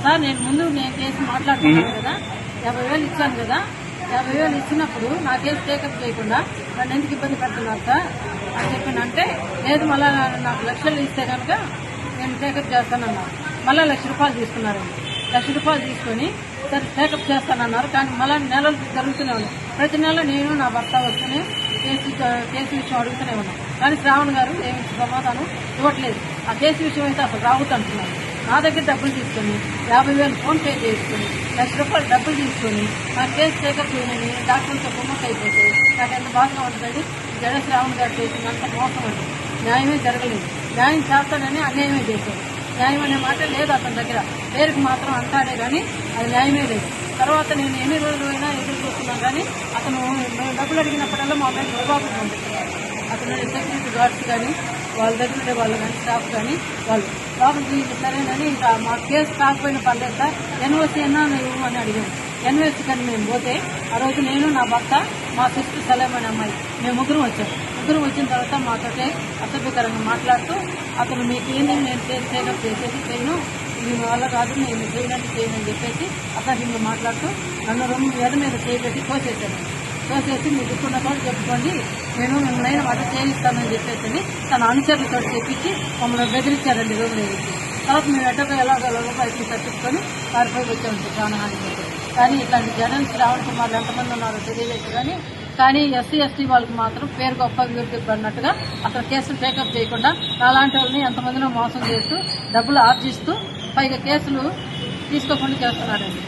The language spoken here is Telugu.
సార్ నేను కేసు మాట్లాడుతున్నాను కదా, 50,000 ఇచ్చాను కదా, 50,000 ఇచ్చినప్పుడు నా కేసు టేకప్ చేయకుండా నన్ను ఎందుకు ఇబ్బంది పెడుతున్నారు సార్ అని చెప్పినంటే, లేదు మళ్ళా నాకు లక్షలు ఇస్తే కనుక నేను టేకప్ చేస్తానన్నారు. మళ్ళీ ₹1,00,000 తీసుకున్నారండి. ₹1,00,000 తీసుకొని సరే టేకప్ చేస్తానన్నారు. కానీ మళ్ళీ నెలలు జరుగుతూనే ఉన్నాయి. ప్రతి నెల నేను నా భర్త వస్తూనే కేసు విషయం అడుగుతూనే ఉన్నాం. కానీ శ్రావణ్ గారు ఏమి సమాధానం ఇవ్వట్లేదు. ఆ కేసు విషయం అయితే అసలు రావద్దంటున్నారు. నా దగ్గర డబ్బులు తీసుకొని 50,000 ఫోన్ పే చేసుకుని ₹1,00,000 డబ్బులు తీసుకొని నా కేసు టేకప్ చేయమని డాక్టర్లతో కుమ్మక్క అయిపోతే నాకు ఎంత బాధగా ఉంటుందండి. జడ శ్రావణ్ గారు చేసినంత మోసం అండి. న్యాయమే జరగలేదు. న్యాయం చేస్తానని అన్యాయమే చేశారు. న్యాయం అనే మాట లేదు అతని దగ్గర. పేరుకు మాత్రం అంటాడే కానీ అది న్యాయమే లేదు. తర్వాత నేను ఎన్ని రోజులైనా ఎదురు చూస్తున్నాను కానీ అతను మేము డబ్బులు అడిగినప్పుడల్లా మా పైన ప్రభావం పంపిస్తున్నారు. అతను సెక్యూరిటీ గార్డ్స్ కానీ వాళ్ళ దగ్గర ఉండే వాళ్ళు కానీ స్టాఫ్ కానీ వాళ్ళు లోపలికి సరేనని ఇంకా మా కేసు కాకపోయినా పర్లేదు సార్, ఎన్ఓసీ అన్నా ఇవ్వు అని అడిగాను. ఎన్ఓసీ కానీ మేము పోతే ఆ రోజు నేను, నా భర్త, మా సిస్టర్ సలేం అనే అమ్మాయి మేము ముగ్గురం వచ్చాం. ముగ్గురం వచ్చిన తర్వాత మాతోటే అసభ్యకరంగా మాట్లాడుతూ అతను మీకేంది నేను కేసు టేకప్ చేసేసి చేయను, ఇది వల్ల కాదు, నేను చేయనని చెప్పేసి అసహ్యంగా మాట్లాడుతూ నన్ను 2 మీద చేయబెట్టి తోసేసి మీ దిక్కున్న కూడా చెప్పుకోండి, నేను మిమ్మల్ని మాట చేయిస్తానని చెప్పేసి తన అనుచరులతో చెప్పించి మమ్మల్ని బెదిరించారండి రోజు వేసి. తర్వాత మేము ఎట్టగా ఎలాగో బయటకు తప్పించుకొని వారిపైకి వచ్చామండి ప్రాణహాని. కానీ ఇట్లాంటి జగన్ శ్రావణ్ కుమార్లు ఎంతమంది ఉన్నారో తెలియలేదు. కానీ ఎస్సీ ఎస్టీ వాళ్ళకి మాత్రం పేరు గొప్ప అభివృద్ధి పడినట్టుగా అసలు కేసులు టేకప్ చేయకుండా అలాంటి వాళ్ళని ఎంతమందినో మోసం చేస్తూ డబ్బులు ఆర్జిస్తూ పైగా కేసులు తీసుకోకుండా చేస్తున్నారండి.